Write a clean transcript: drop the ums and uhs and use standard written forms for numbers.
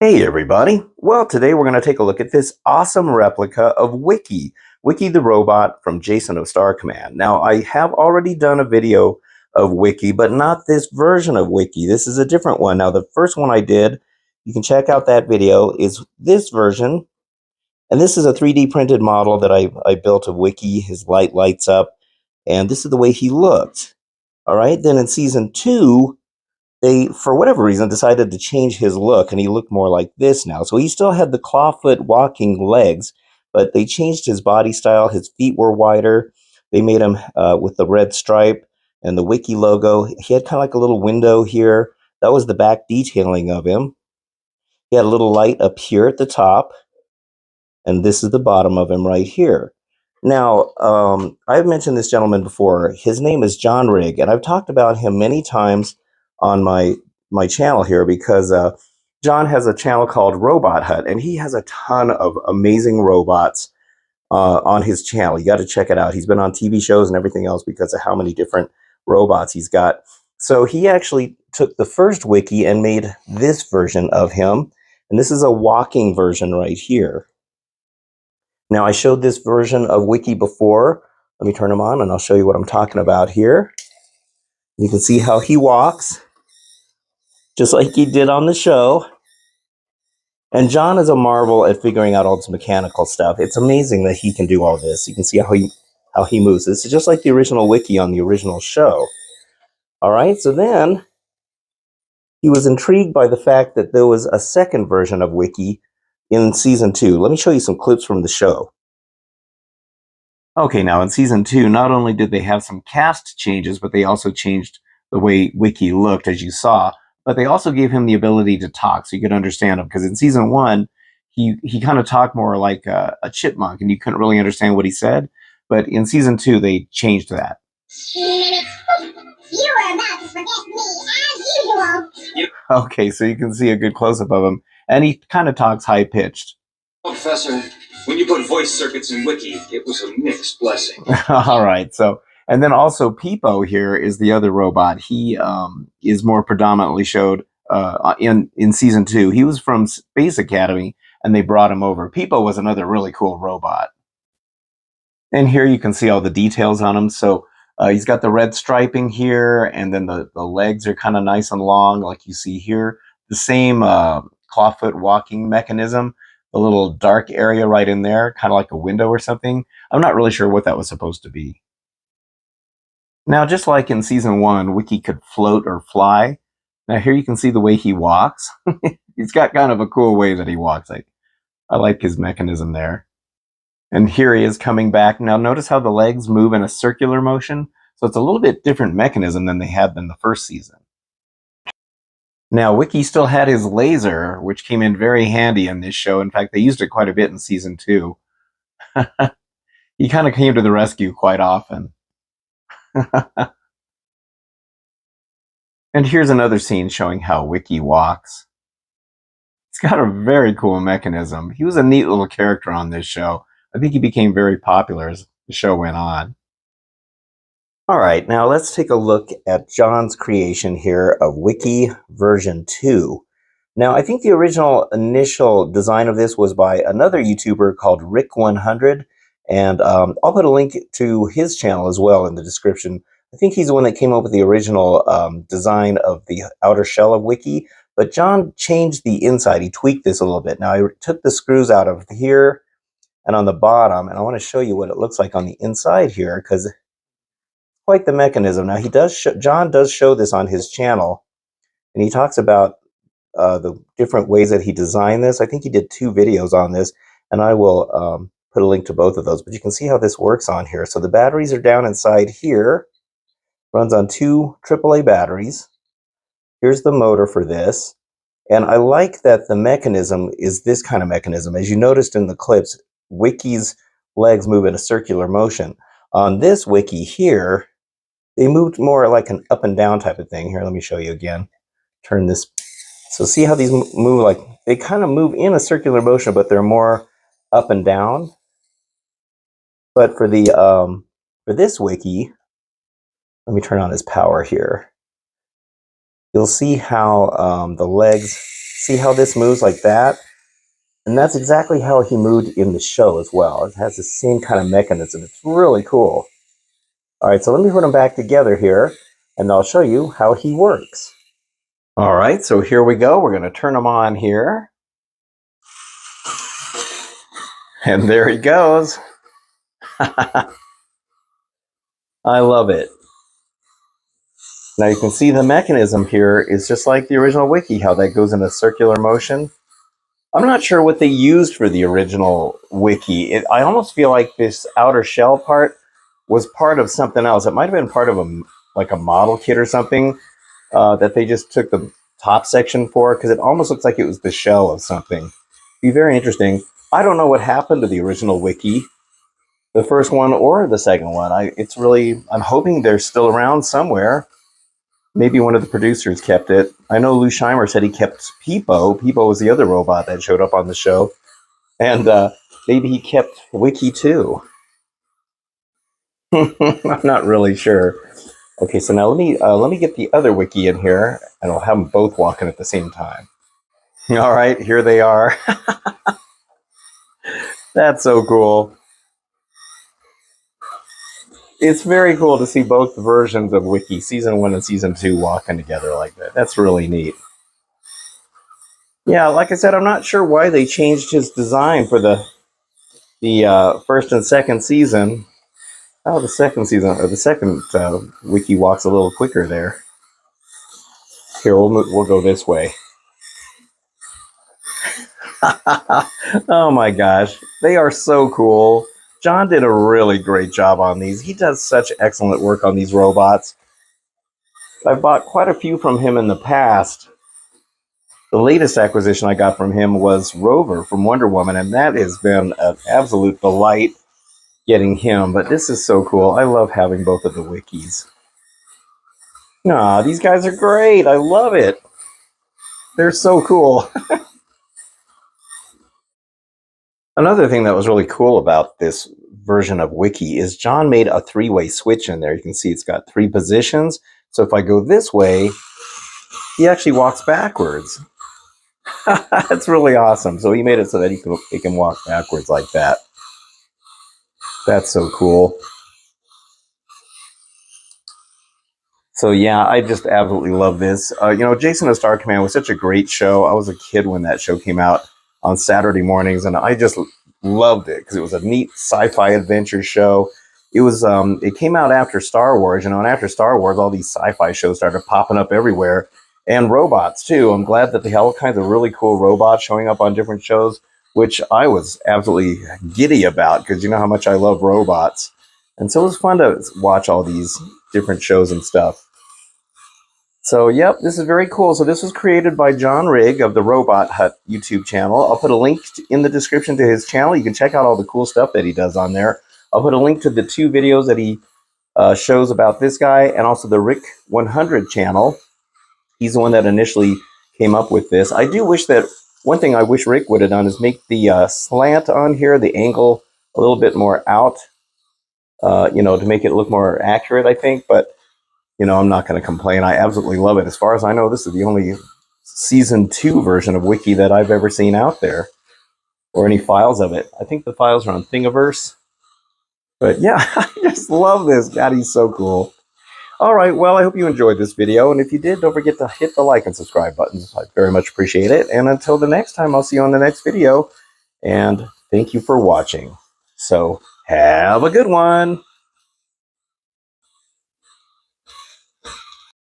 Hey everybody! Well, today we're going to take a look at this awesome replica of Wikee. Wikee the robot from Jason of Star Command. Now, I have already done a video of Wikee, but not this version of Wikee. This is a different one. Now, the first one I did, you can check out that video, is this version. And this is a 3D printed model that I built of Wikee. His light lights up, and this is the way he looked. All right, then in Season 2, they, for whatever reason, decided to change his look, and he looked more like this now. So he still had the clawfoot walking legs, but they changed his body style. His feet were wider. They made him with the red stripe and the Wikee logo. He had kind of like a little window here. That was the back detailing of him. He had a little light up here at the top, and this is the bottom of him right here. Now, I've mentioned this gentleman before. His name is John Rigg, and I've talked about him many times on my channel here because John has a channel called Robothut, and he has a ton of amazing robots on his channel. You got to check it out. He's been on TV shows and everything else because of how many different robots he's got. So he actually took the first Wikee and made this version of him, and this is a walking version right here. Now, I showed this version of Wikee before. Let me turn him on, and I'll show you what I'm talking about here. You can see how he walks, just like he did on the show. And John is a marvel at figuring out all this mechanical stuff. It's amazing that he can do all this. You can see how he moves. This is just like the original Wikee on the original show. All right, so then he was intrigued by the fact that there was a second version of Wikee in Season 2. Let me show you some clips from the show. Okay, now in Season 2, not only did they have some cast changes, but they also changed the way Wikee looked, as you saw. But they also gave him the ability to talk, so you could understand him. Because in Season 1, he kind of talked more like a chipmunk, and you couldn't really understand what he said. But in Season 2, they changed that. You are about to forget me, as usual. Yep. Okay, so you can see a good close-up of him. And he kind of talks high-pitched. Oh, Professor, when you put voice circuits in Wikee, it was a mixed blessing. All right, so... And then also Peepo here is the other robot. He is more predominantly showed in Season 2. He was from Space Academy, and they brought him over. Peepo was another really cool robot. And here you can see all the details on him. So he's got the red striping here, and then the legs are kind of nice and long, like you see here. The same clawfoot walking mechanism. The little dark area right in there, kind of like a window or something. I'm not really sure what that was supposed to be. Now, just like in Season 1, Wikee could float or fly. Now, here you can see the way he walks. He's got kind of a cool way that he walks. I like his mechanism there. And here he is coming back. Now, notice how the legs move in a circular motion. So it's a little bit different mechanism than they had in the first season. Now, Wikee still had his laser, which came in very handy in this show. In fact, they used it quite a bit in Season 2. He kind of came to the rescue quite often. And here's another scene showing how Wikee walks. He's got a very cool mechanism. He was a neat little character on this show. I think he became very popular as the show went on. All right, now let's take a look at John's creation here of Wikee version 2. Now, I think the original initial design of this was by another YouTuber called Rick100. And I'll put a link to his channel as well in the description. I think he's the one that came up with the original design of the outer shell of Wikee. But John changed the inside. He tweaked this a little bit. Now, I took the screws out of here and on the bottom. And I want to show you what it looks like on the inside here, because it's quite the mechanism. Now, John does show this on his channel. And he talks about the different ways that he designed this. I think he did 2 videos on this. And I will... put a link to both of those, but you can see how this works on here. So the batteries are down inside here, runs on 2 AAA batteries. Here's the motor for this. And I like that the mechanism is this kind of mechanism. As you noticed in the clips, Wikee's legs move in a circular motion. On this Wikee here, they moved more like an up and down type of thing. Here, let me show you again. Turn this. So see how these move, like they kind of move in a circular motion, but they're more up and down. But for the for this Wikee, let me turn on his power here. You'll see how the legs See how this moves like that? And that's exactly how he moved in the show as well. It has the same kind of mechanism. It's really cool. All right, so let me put them back together here, and I'll show you how he works. All right, so here we go. We're going to turn them on here. And there he goes. I love it. Now you can see the mechanism here is just like the original Wikee, how that goes in a circular motion. I'm not sure what they used for the original Wikee. I almost feel like this outer shell part was part of something else. It might have been part of a model kit or something that they just took the top section for, because it almost looks like it was the shell of something. Be very interesting. I don't know what happened to the original Wikee, the first one or the second one. I'm hoping they're still around somewhere. Maybe one of the producers kept it. I know Lou Scheimer said he kept Peepo. Peepo was the other robot that showed up on the show. And maybe he kept Wikee too. I'm not really sure. Okay, so now let me get the other Wikee in here, and I'll have them both walking at the same time. All right, here they are. That's so cool. It's very cool to see both versions of Wikee, Season 1 and Season 2, walking together like that. That's really neat. Yeah, like I said, I'm not sure why they changed his design for the first and second season. Oh, the second season, or the second Wikee walks a little quicker there. Here, we'll go this way. Oh my gosh, they are so cool. John did a really great job on these. He does such excellent work on these robots. I've bought quite a few from him in the past. The latest acquisition I got from him was Rover from Wonder Woman, and that has been an absolute delight getting him. But this is so cool. I love having both of the Wikies. Aw, these guys are great. I love it. They're so cool. Another thing that was really cool about this version of Wikee is John made a three-way switch in there. You can see it's got 3 positions. So if I go this way, he actually walks backwards. That's really awesome. So he made it so that he can walk backwards like that. That's so cool. So yeah, I just absolutely love this. Jason of Star Command was such a great show. I was a kid when that show came out on Saturday mornings, and I just loved it because it was a neat sci-fi adventure show. It came out after Star Wars, and after Star Wars, all these sci-fi shows started popping up everywhere, and robots too. I'm glad that they had all kinds of really cool robots showing up on different shows, which I was absolutely giddy about because you know how much I love robots. And so it was fun to watch all these different shows and stuff. So, yep, this is very cool. So this was created by John Rigg of the Robothut YouTube channel. I'll put a link in the description to his channel. You can check out all the cool stuff that he does on there. I'll put a link to the 2 videos that he shows about this guy, and also the Rick 100 channel. He's the one that initially came up with this. I do wish that, one thing I wish Rick would have done is make the slant on here, the angle, a little bit more out, to make it look more accurate, I think. But I'm not going to complain. I absolutely love it. As far as I know, this is the only Season 2 version of Wikee that I've ever seen out there, or any files of it. I think the files are on Thingiverse. But yeah, I just love this. God, he's so cool. All right, well, I hope you enjoyed this video. And if you did, don't forget to hit the like and subscribe buttons. I very much appreciate it. And until the next time, I'll see you on the next video. And thank you for watching. So have a good one.